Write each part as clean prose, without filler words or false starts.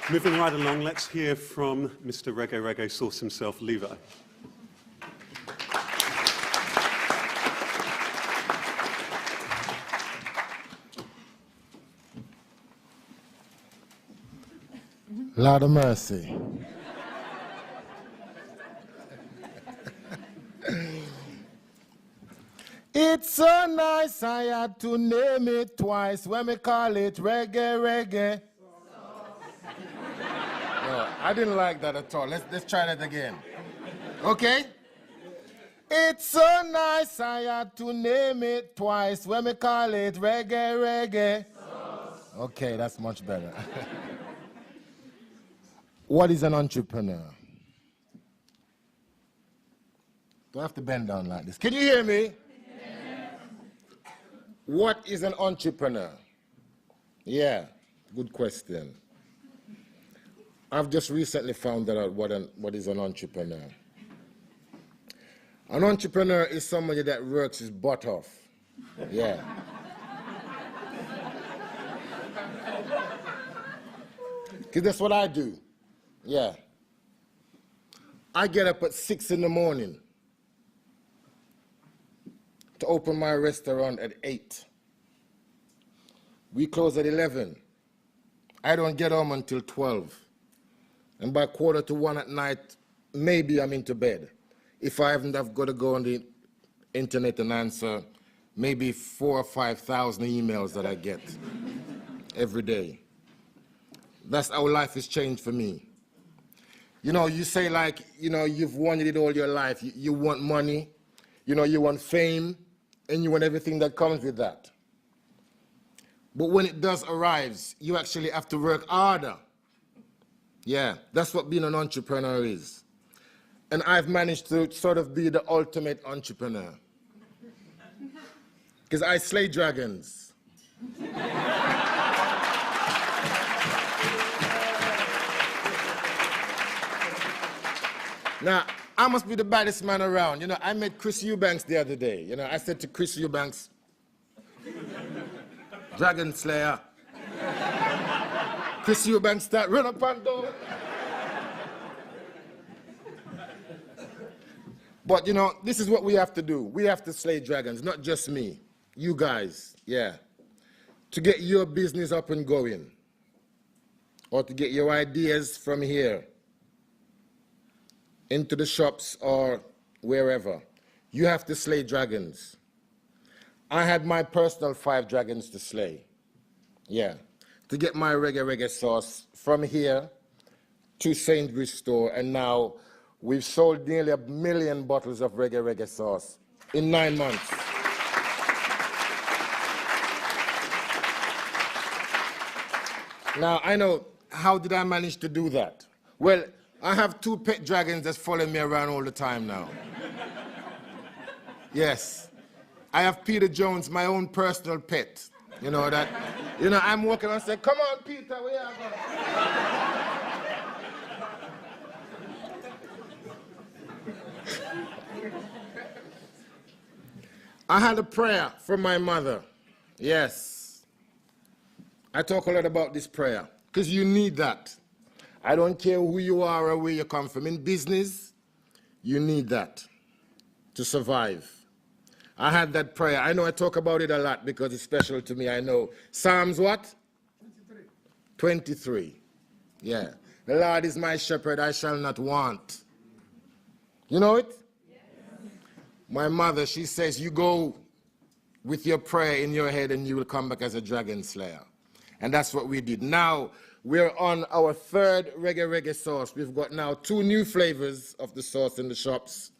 Moving right along, let's hear from Mr. Raggae Raggae source himself, Levi. Lord of mercy. It's so nice I had to name it twice when we call it Raggae Raggae. No, I didn't like that at all. Let's try that again. Okay? It's so nice I had to name it twice when we call it Raggae Raggae. Okay, that's much better. What is an entrepreneur? Do I have to bend down like this? Can you hear me? Yes. What is an entrepreneur? Yeah, good question. I've just recently found out what is an entrepreneur. An entrepreneur is somebody that works his butt off. Yeah. Because that's what I do. Yeah. I get up at 6 in the morning to open my restaurant at 8. We close at 11. I don't get home until 12. And by 1:45 at night, maybe I'm into bed. If I haven't, I've got to go on the internet and answer maybe 4,000 or 5,000 emails that I get every day. That's how life has changed for me. You know, you say like, you know, you've wanted it all your life. You want money, you know, you want fame, and you want everything that comes with that. But when it does arrive, you actually have to work harder. Yeah, that's what being an entrepreneur is. And I've managed to sort of be the ultimate entrepreneur. Because I slay dragons. Now, I must be the baddest man around. You know, I met Chris Eubanks the other day. You know, I said to Chris Eubanks, Dragon Slayer. Chris Eubanks start run up and down. But, you know, this is what we have to do. We have to slay dragons, not just me. You guys, yeah. To get your business up and going. Or to get your ideas from here into the shops or wherever. You have to slay dragons. I had my personal 5 dragons to slay. Yeah. To get my Raggae Raggae sauce from here to Sainsbury's store, and now we've sold nearly 1 million bottles of Raggae Raggae sauce in 9 months. Now, I know, how did I manage to do that? Well, I have 2 pet dragons that follow me around all the time now. Yes. I have Peter Jones, my own personal pet. You know that, you know, I'm walking and say, come on, Peter, where are you? I had a prayer from my mother. Yes. I talk a lot about this prayer because you need that. I don't care who you are or where you come from. In business, you need that to survive. I had that prayer. I know I talk about it a lot because it's special to me. I know. Psalms what? 23. Yeah. The Lord is my shepherd, I shall not want. You know it? Yes. My mother, she says, you go with your prayer in your head and you will come back as a dragon slayer. And that's what we did. Now, we're on our 3rd Raggae Raggae sauce. We've got now 2 new flavors of the sauce in the shops.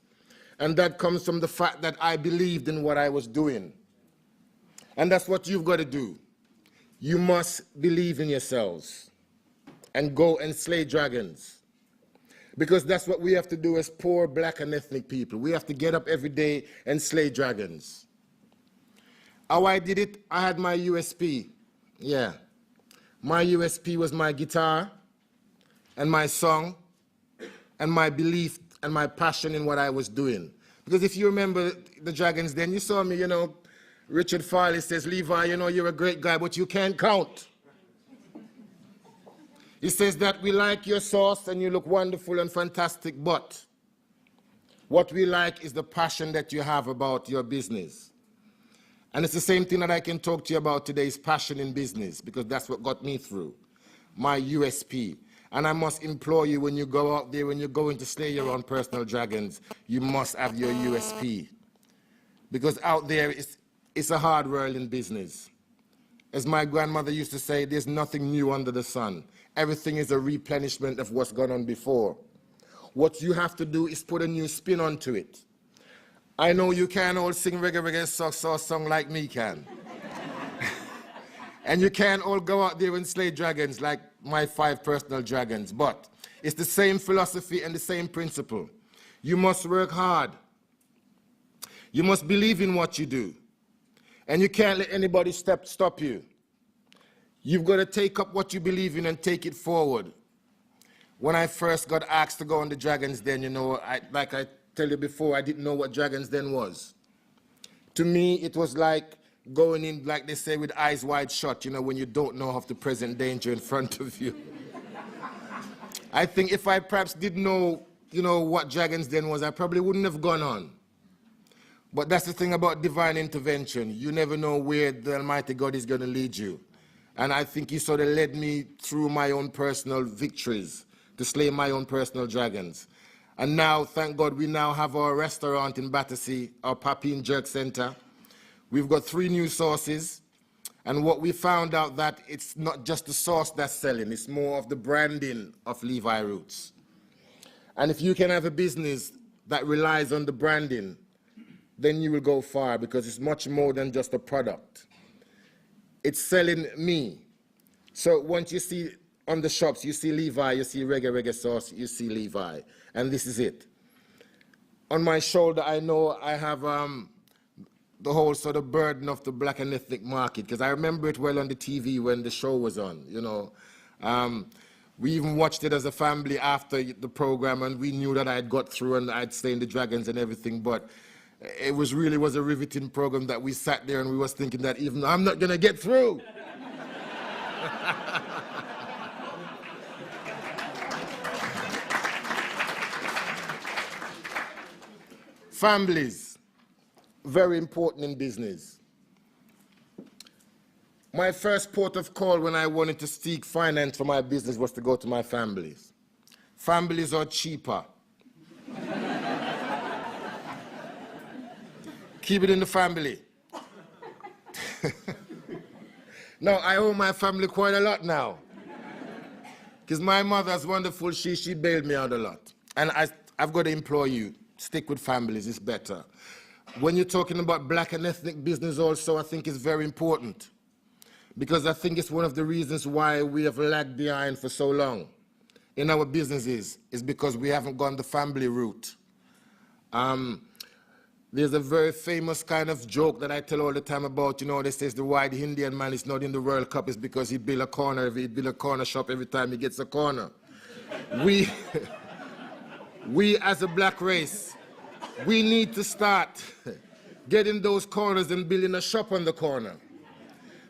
And that comes from the fact that I believed in what I was doing. And that's what you've got to do. You must believe in yourselves and go and slay dragons. Because that's what we have to do as poor black and ethnic people. We have to get up every day and slay dragons. How I did it, I had my USP. Yeah. My USP was my guitar and my song and my belief and my passion in what I was doing. Because if you remember the dragons then, you saw me, you know, Richard Farley says, Levi, you know, you're a great guy, but you can't count. He says that we like your sauce and you look wonderful and fantastic, but what we like is the passion that you have about your business. And it's the same thing that I can talk to you about today is passion in business, because that's what got me through, my USP. And I must implore you, when you go out there, when you're going to slay your own personal dragons, you must have your USP. Because out there, it's a hard world in business. As my grandmother used to say, there's nothing new under the sun. Everything is a replenishment of what's gone on before. What you have to do is put a new spin onto it. I know you can't all sing Raggae Raggae sauce song like me can. And you can't all go out there and slay dragons like my 5 personal dragons, but it's the same philosophy and the same principle. You must work hard. You must believe in what you do. And you can't let anybody stop you. You've got to take up what you believe in and take it forward. When I first got asked to go on the Dragons Den, you know, like I tell you before, I didn't know what Dragons Den was. To me, it was like going in, like they say, with eyes wide shut, you know, when you don't know of the present danger in front of you. I think if I perhaps did know, you know, what Dragons Den was, I probably wouldn't have gone on. But that's the thing about divine intervention. You never know where the Almighty God is going to lead you. And I think he sort of led me through my own personal victories to slay my own personal dragons. And now, thank God, we now have our restaurant in Battersea, our Papi and Jerk Center. We've got 3 new sauces. And what we found out that it's not just the sauce that's selling, it's more of the branding of Levi Roots. And if you can have a business that relies on the branding, then you will go far, because it's much more than just a product. It's selling me. So once you see on the shops, you see Levi, you see Raggae Raggae sauce, you see Levi, and this is it. On my shoulder, I know I have the whole sort of burden of the black and ethnic market, because I remember it well on the TV when the show was on, you know. We even watched it as a family after the program, and we knew that I'd got through and I'd stay in the Dragons and everything, but it really was a riveting program that we sat there and we was thinking that even I'm not going to get through. Families, very important in business. My first port of call when I wanted to seek finance for my business was to go to my families. Families are cheaper. Keep it in the family. Now, I owe my family quite a lot now. Because my mother's wonderful, she bailed me out a lot. And I've got to implore you, stick with families, it's better. When you're talking about black and ethnic business also, I think it's very important. Because I think it's one of the reasons why we have lagged behind for so long in our businesses, is because we haven't gone the family route. There's a very famous kind of joke that I tell all the time about, you know, they says the white Indian man is not in the World Cup is because he built a corner shop every time he gets a corner. We as a black race, we need to start getting those corners and building a shop on the corner,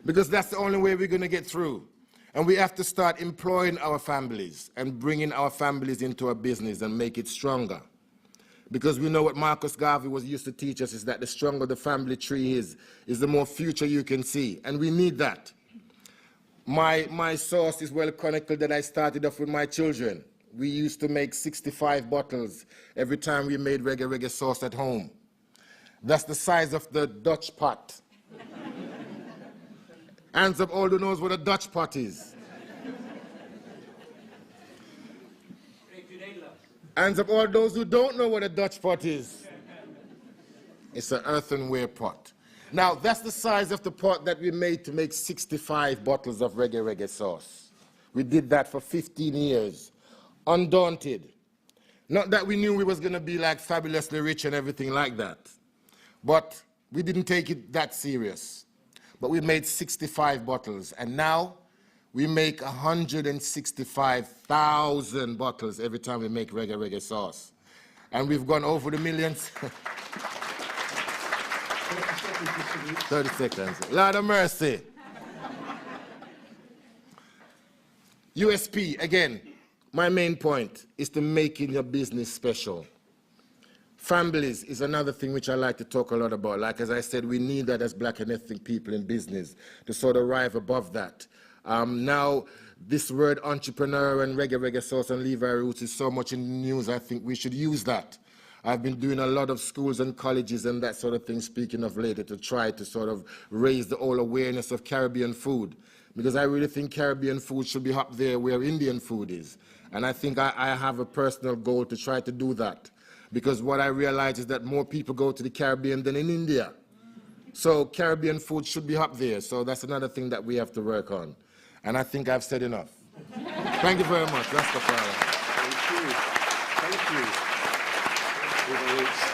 because that's the only way we're going to get through. And we have to start employing our families and bringing our families into our business and make it stronger. Because we know what Marcus Garvey used to teach us is that the stronger the family tree is the more future you can see. And we need that. My source is well chronicled that I started off with my children. We used to make 65 bottles every time we made Raggae Raggae sauce at home. That's the size of the Dutch pot. Hands up all who knows what a Dutch pot is. Hands up all those who don't know what a Dutch pot is. It's an earthenware pot. Now, that's the size of the pot that we made to make 65 bottles of Raggae Raggae sauce. We did that for 15 years, undaunted. Not that we knew we was going to be like fabulously rich and everything like that, but we didn't take it that serious. But we made 65 bottles, and now we make 165,000 bottles every time we make Raggae Raggae sauce. And we've gone over the millions. 30 seconds. Lord of mercy. USP, again, my main point is to making your business special. Families is another thing which I like to talk a lot about. Like, as I said, we need that as black and ethnic people in business to sort of rise above that. Now, this word entrepreneur and Raggae Raggae sauce and Levi Roots is so much in the news, I think we should use that. I've been doing a lot of schools and colleges and that sort of thing, speaking of later, to try to sort of raise the whole awareness of Caribbean food. Because I really think Caribbean food should be up there where Indian food is. And I think I have a personal goal to try to do that. Because what I realize is that more people go to the Caribbean than in India. So Caribbean food should be up there. So that's another thing that we have to work on. And I think I've said enough. Thank you very much. That's the problem. Thank you. Thank you.